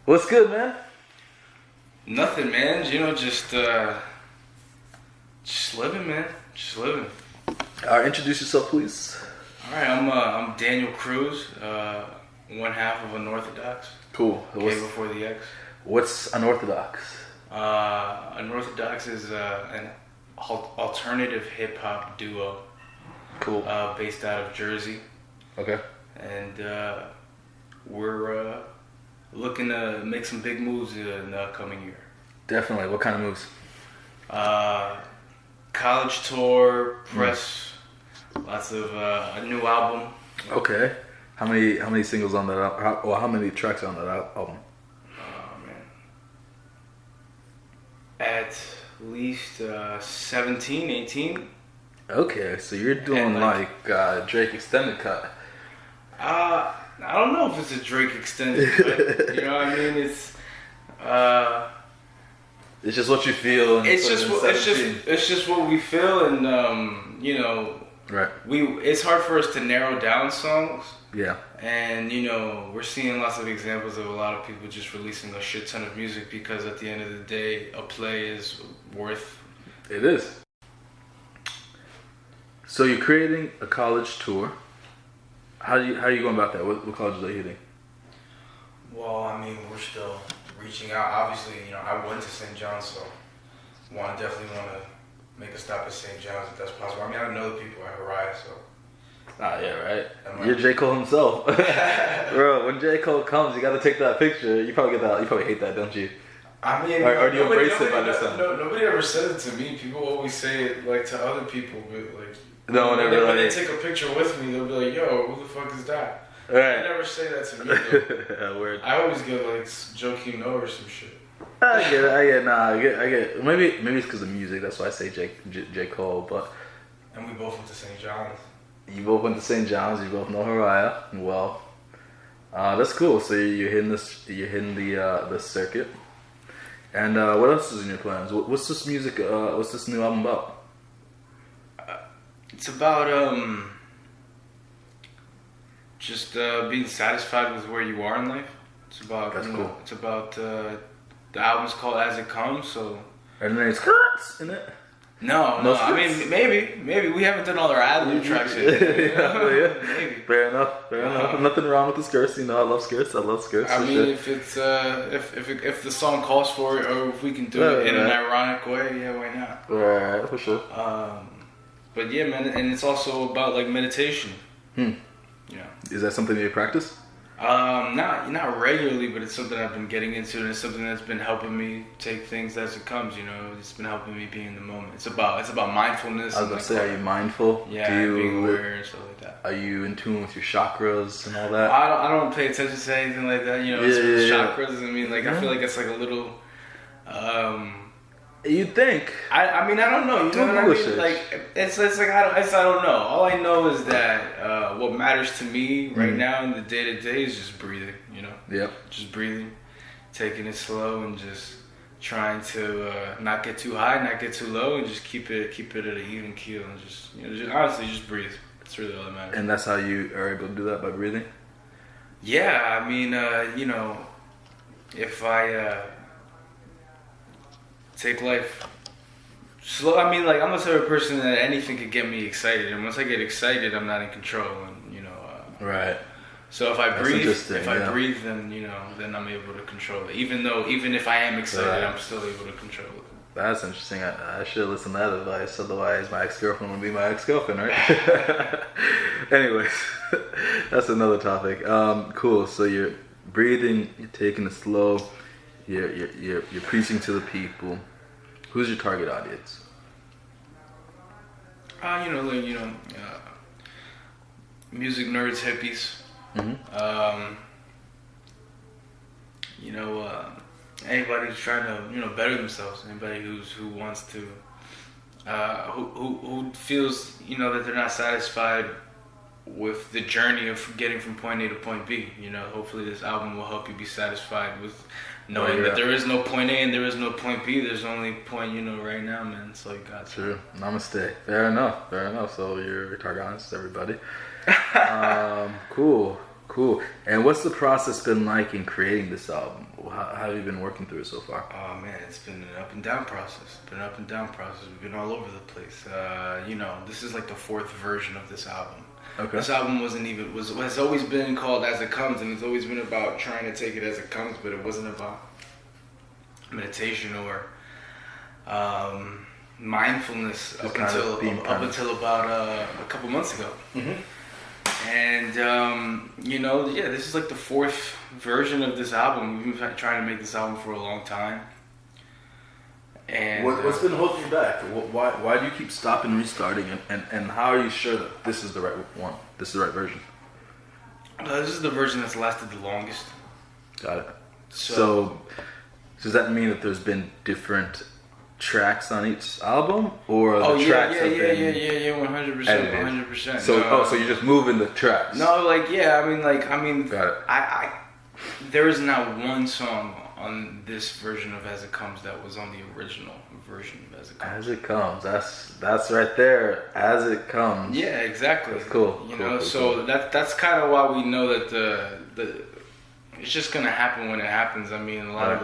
What's good, man? Nothing, man. You know, just living, man. Just living. Introduce yourself, please. All right, I'm Daniel Cruz, one half of Unorthodokx. Cool. K before the X. What's Unorthodokx? Unorthodokx is an alternative hip-hop duo. Cool. Based out of Jersey. Okay. And we're looking to make some big moves in the upcoming year. Definitely. What kind of moves? College tour, press, lots of a new album. Okay. How many singles on that album? Or how many tracks on that album? Oh, man. At least 17, 18. Okay, so you're doing like Drake extended cut. I don't know if it's a Drake extended cut. You know what I mean? It's just what you feel. And it's just what we feel, and you know, right. It's hard for us to narrow down songs. Yeah. And you know, we're seeing lots of examples of a lot of people just releasing a shit ton of music because at the end of the day, a play is worth. It is. So you're creating a college tour. How are you going about that? What colleges are you hitting? Well, I mean, we're still reaching out. Obviously, you know, I went to St. John's, so definitely want to make a stop at St. John's if that's possible. I mean, I know the people at Horizon, so. Ah, yeah, right. You're J. Cole himself. Bro, when J. Cole comes, you got to take that picture. You probably hate that, don't you? I mean, or do you embrace it by this time? No, nobody ever said it to me. People always say it like to other people, but like no one ever. When they take a picture with me, they'll be like, "Yo, who the fuck is that?" Right. They never say that to me. Though. Weird. I always get like Joakim Noah or some shit. I get. Maybe it's because of music. That's why I say J. Cole. But and we both went to St. John's. You both went to St. John's. You both know Hariah. Well, that's cool. So you're hitting the circuit. And what else is in your plans? What's this music? What's this new album about? It's about just being satisfied with where you are in life. It's about that's cool. It's about the album's called As It Comes. So and there's skirts in it. No. I mean, maybe we haven't done all our ad-lib tracks yet. Yeah. Maybe. Fair enough. Nothing wrong with the skirts. You know, I love skirts. I mean, if it's if the song calls for it, or if we can do it in an ironic way, yeah, why not? Right, for sure. But yeah, man, and it's also about like meditation. Yeah. Is that something you practice? Not regularly, but it's something I've been getting into, and it's something that's been helping me take things as it comes. You know, it's been helping me be in the moment. It's about mindfulness. I was gonna say, are you mindful? Yeah, being aware and stuff like that. Are you in tune with your chakras and all that? I don't pay attention to anything like that. You know, chakras. I mean, like I feel like it's like a little. You'd think. I mean, I don't know. You know what I mean? Like it's like I don't know. All I know is that what matters to me right now in the day to day is just breathing. You know. Yep. Just breathing, taking it slow, and just trying to not get too high, not get too low, and just keep it at an even keel, and just honestly just breathe. That's really all that matters. And that's how you are able to do that, by breathing. Yeah, I mean, you know, if I take life slow. I mean, like I'm the type of person that anything could get me excited, and once I get excited, I'm not in control, and you know. Right. So if I breathe, then you know, then I'm able to control it. Even if I am excited, I'm still able to control it. That's interesting. I should listen to that advice. Otherwise, my ex-girlfriend would be my ex-girlfriend, right? Anyways, that's another topic. Cool. So you're breathing, you're taking it slow. You're preaching to the people. Who's your target audience? Music nerds, hippies. Anybody who's trying to better themselves. Anybody who wants to, who feels that they're not satisfied with the journey of getting from point A to point B. Hopefully this album will help you be satisfied with knowing that there is no point A and there is no point B. There's only point, right now, man. That's all you got. True. Namaste. Fair enough. So you're target audience, everybody. Cool. And what's the process been like in creating this album? How have you been working through it so far? Oh man, it's been an up and down process. We've been all over the place. This is like the fourth version of this album. Okay. This album has always been called As It Comes, and it's always been about trying to take it as it comes, but it wasn't about meditation or mindfulness up until about a couple months ago. Mm-hmm. And this is like the fourth version of this album. We've been trying to make this album for a long time. And what's been holding you back? Why do you keep stopping and restarting? And how are you sure that this is the right one? This is the right version? This is the version that's lasted the longest. Got it. So does that mean that there's been different tracks on each album, or the tracks have been 100%. So so you're just moving the tracks? No, I mean, got it. I there is not one song on this version of As It Comes that was on the original version of As It Comes. As It Comes. That's right there. As It Comes. Yeah, exactly. That's cool. Cool. That's kind of why we know that the it's just gonna happen when it happens. I mean, a lot of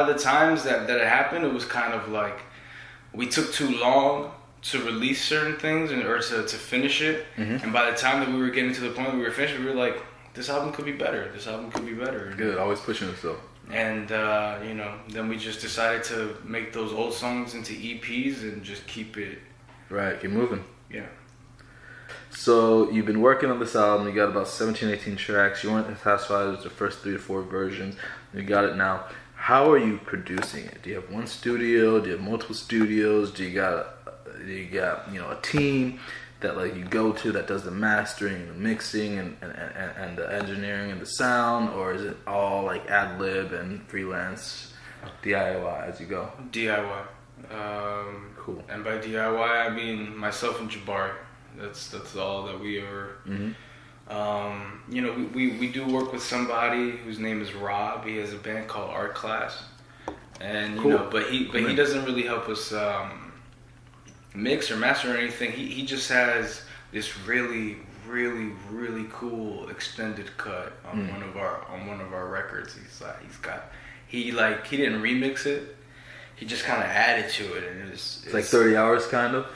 the times that it happened, it was kind of like we took too long to release certain things or to finish it. Mm-hmm. And by the time that we were getting to the point where we were finished, we were like, this album could be better. Good, always pushing yourself. And then we just decided to make those old songs into EPs and just keep it. Right, keep moving. Yeah. So you've been working on this album. You got about 17, 18 tracks. You weren't satisfied with the first 3 to 4 versions. You got it now. How are you producing it? Do you have one studio? Do you have multiple studios? Do you got a team that like you go to that does the mastering and the mixing and the engineering and the sound, or is it all like ad lib and freelance DIY as you go? DIY. Cool. And by DIY I mean myself and Jabari. That's all that we are. Mm-hmm. We do work with somebody whose name is Rob. He has a band called Art Class, and cool. But he doesn't really help us mix or master or anything. He just has this really, really, really cool extended cut on one of our records. He didn't remix it. He just kind of added to it, and it's like 30 hours kind of.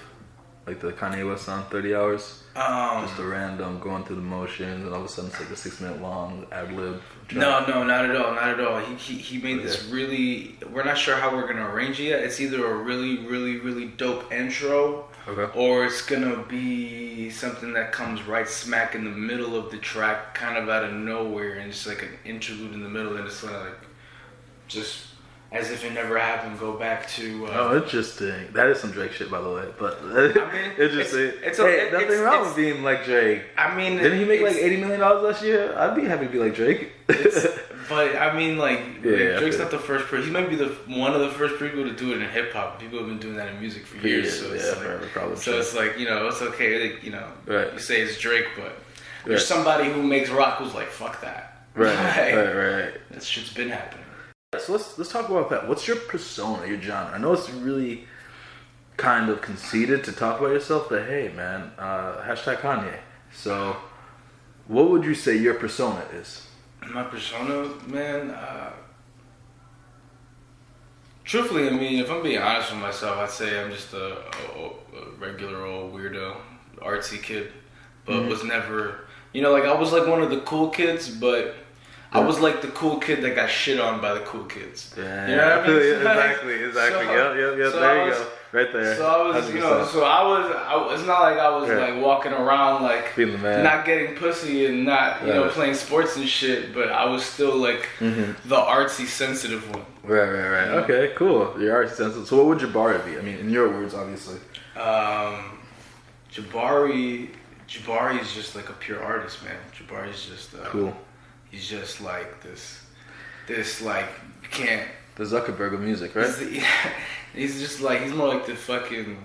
Like the Kanye West song, 30 hours? Just a random going through the motions, and all of a sudden it's like a 6-minute long ad-lib track. No, not at all. He made this really... We're not sure how we're going to arrange it yet. It's either a really, really, really dope intro, or it's going to be something that comes right smack in the middle of the track, kind of out of nowhere, and just like an interlude in the middle, and it's like just... as if it never happened, go back to... interesting. That is some Drake shit, by the way. But nothing wrong with being like Drake. I mean... Didn't he make like $80 million last year? I'd be happy to be like Drake. But, I mean, Drake's not the first person. He might be one of the first people to do it in hip-hop. People have been doing that in music for years. So it's like, it's okay. You say it's Drake, but there's somebody who makes rock who's like, fuck that. Right. That shit's been happening. So let's talk about that. What's your persona, your genre? I know it's really kind of conceited to talk about yourself, but hey, man, hashtag Kanye. So, what would you say your persona is? My persona, man. Truthfully, I mean, if I'm being honest with myself, I'd say I'm just a regular old weirdo, artsy kid, but was never, I was like one of the cool kids, but. I was like the cool kid that got shit on by the cool kids. Yeah, you know what I mean? Exactly. Yep. So there you go. Right there. So I was, it's not like I was like walking around like being the man, not getting pussy and not, playing sports and shit, but I was still like the artsy sensitive one. Right. Okay, cool. You're artsy sensitive. So what would Jabari be? I mean, in your words, obviously. Jabari is just like a pure artist, man. Jabari's just cool. He's just like this like you can't. The Zuckerberg of music, right? He's just like he's more like the fucking.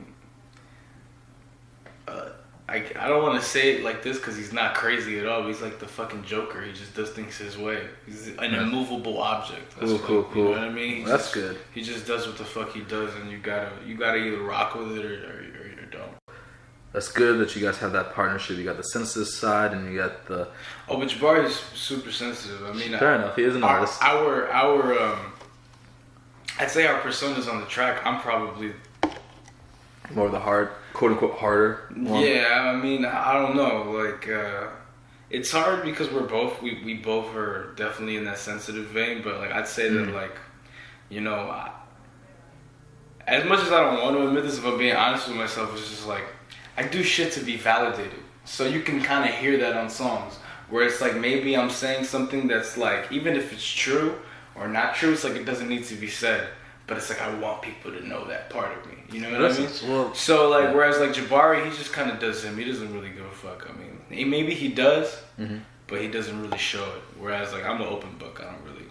I don't want to say it like this because he's not crazy at all. But he's like the fucking Joker. He just does things his way. He's an immovable object. Cool. You know what I mean? That's good. He just does what the fuck he does, and you gotta either rock with it or you don't. That's good that you guys have that partnership. You got the sensitive side, and you got the. Oh, but Jabari is super sensitive. I mean, fair enough. He is an artist. I'd say our personas on the track. I'm probably more of the hard, quote unquote, harder one. Yeah, I mean, I don't know. Like, it's hard because we're both we both are definitely in that sensitive vein. But like, I'd say that like, you know, as much as I don't want to admit this, if I'm being honest with myself, it's just like I do shit to be validated. So you can kind of hear that on songs where it's like maybe I'm saying something that's like, even if it's true or not true, it's like it doesn't need to be said. But it's like I want people to know that part of me. You know what I mean? Well, so like, whereas like Jabari, he just kind of does him. He doesn't really give a fuck. I mean, maybe he does, but he doesn't really show it. Whereas like I'm an open book. I don't really.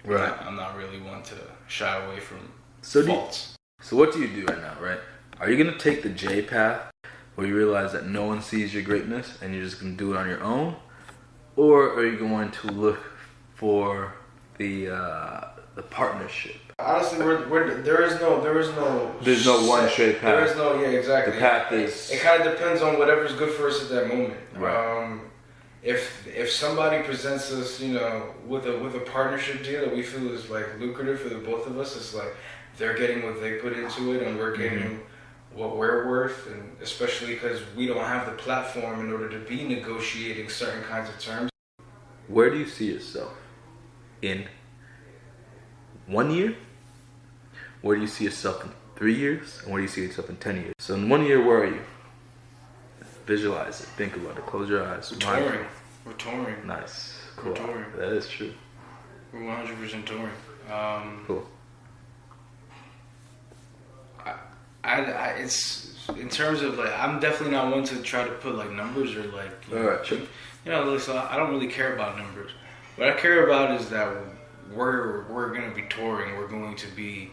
Right. I'm not really one to shy away from faults. So what do you do right now? Right? Are you gonna take the J path, where you realize that no one sees your greatness and you're just gonna do it on your own, or are you going to look for the partnership? Honestly, there's no one straight path. There is no, yeah, exactly. The path is. It kind of depends on whatever's good for us at that moment. Right. If somebody presents us, you know, with a partnership deal that we feel is like lucrative for the both of us, it's like they're getting what they put into it and we're getting what we're worth, and especially because we don't have the platform in order to be negotiating certain kinds of terms. Where do you see yourself in 1 year? Where do you see yourself in 3 years? And where do you see yourself in 10 years? So in 1 year, where are you? Visualize it. Think about it. Close your eyes. We're touring. Nice. Cool. We're touring. That is true. We're 100% touring. Cool. It's in terms of like, I'm definitely not one to try to put like numbers or like, you know, so I don't really care about numbers. What I care about is that we're gonna be touring. We're going to be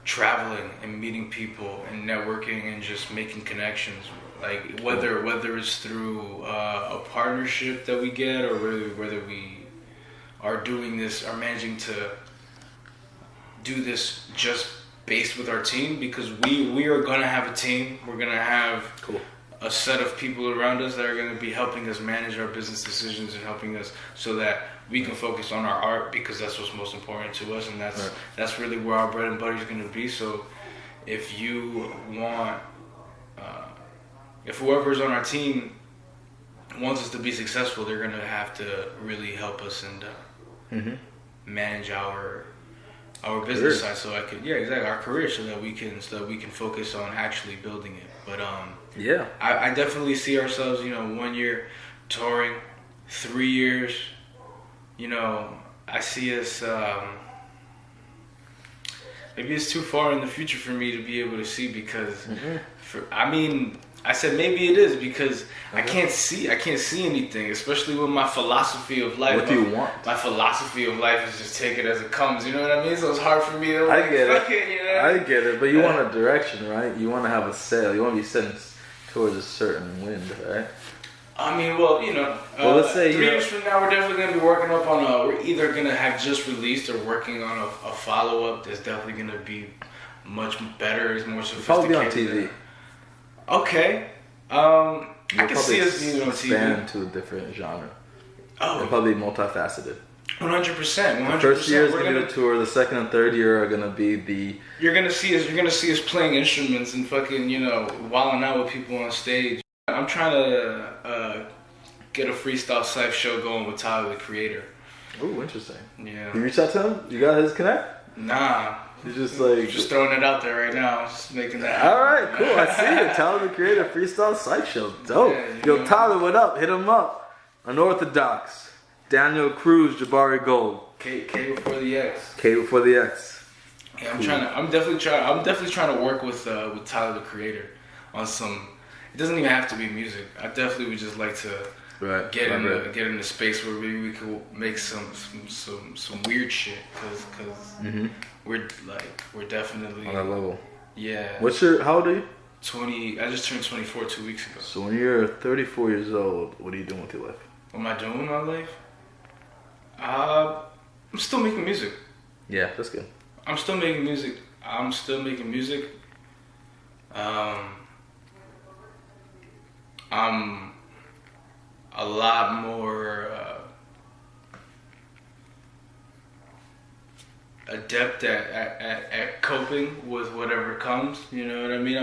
traveling and meeting people and networking and just making connections. Like whether it's through a partnership that we get, or whether we are doing this, are managing to do this just based with our team, because we are gonna have a team. We're gonna have a set of people around us that are gonna be helping us manage our business decisions and helping us so that we can focus on our art, because that's what's most important to us, and that's really where our bread and butter is gonna be. So if you want, if whoever's on our team wants us to be successful, they're gonna have to really help us and manage our business side, so I could our career, so that we can focus on actually building it. But I definitely see ourselves, you know, 1 year touring, 3 years, you know, I see us. Maybe it's too far in the future for me to be able to see, because I said maybe it is, because I can't see anything, especially with my philosophy of life. What do you want? My philosophy of life is just take it as it comes. You know what I mean? So it's hard for me to like, I get it. You know? I get it, but you want a direction, right? You want to have a sail. You want to be sitting towards a certain wind, right? I mean, well, you know, let's say 3 years from now, we're definitely going to be working up on we're either going to have just released or working on a follow-up that's definitely going to be much better, is more sophisticated. Probably on TV. Okay. I can see us being on TV. Expand to a different genre. Oh. It'll probably be multifaceted. 100%. The first year is gonna be the tour. The second and third year are gonna be the. You're gonna see us playing instruments and fucking, you know, wilding out with people on stage. I'm trying to get a freestyle cypher show going with Tyler, the Creator. Oh, interesting. Yeah. You reached out to him? You got his connect? Nah. You're just like... Just throwing it out there right now. Just making that happen. Alright, cool. I see it. Tyler, the Creator, freestyle cypher show. Dope. Yeah, yo, Tyler, what up? Hit him up. Unorthodokx. Daniel Cruz, Jabari Gold. K before the X. K before the X. Yeah, I'm definitely trying to work with Tyler, the Creator on some... It doesn't even have to be music. I definitely would just like to get in a space where maybe we could make some weird shit, because we're definitely on that level. Yeah. How old are you? 20. I just turned 24 2 weeks ago. So when you're 34 years old, what are you doing with your life? What am I doing with my life? I'm still making music. Yeah, that's good. I'm still making music. I'm a lot more adept at coping with whatever comes. You know what I mean?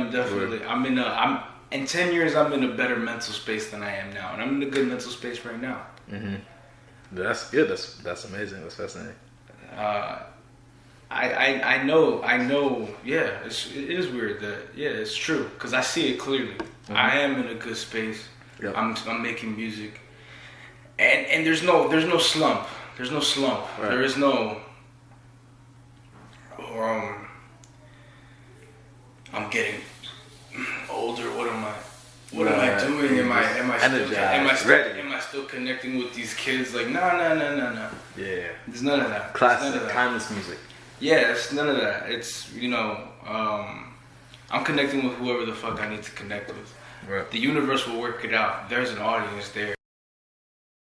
In 10 years, I'm in a better mental space than I am now, and I'm in a good mental space right now. Mm-hmm. That's good. That's amazing. That's fascinating. I know. Yeah, it is weird that it's true because I see it clearly. Mm-hmm. I am in a good space. Yep. I'm making music, and there's no slump. There's no slump. Right. There is no. I'm getting older. What am I doing? Am I still connecting with these kids? Like, no. Yeah. There's none of that. Classic, timeless music. Yeah, it's none of that. It's, I'm connecting with whoever the fuck I need to connect with. Right. The universe will work it out. There's an audience there.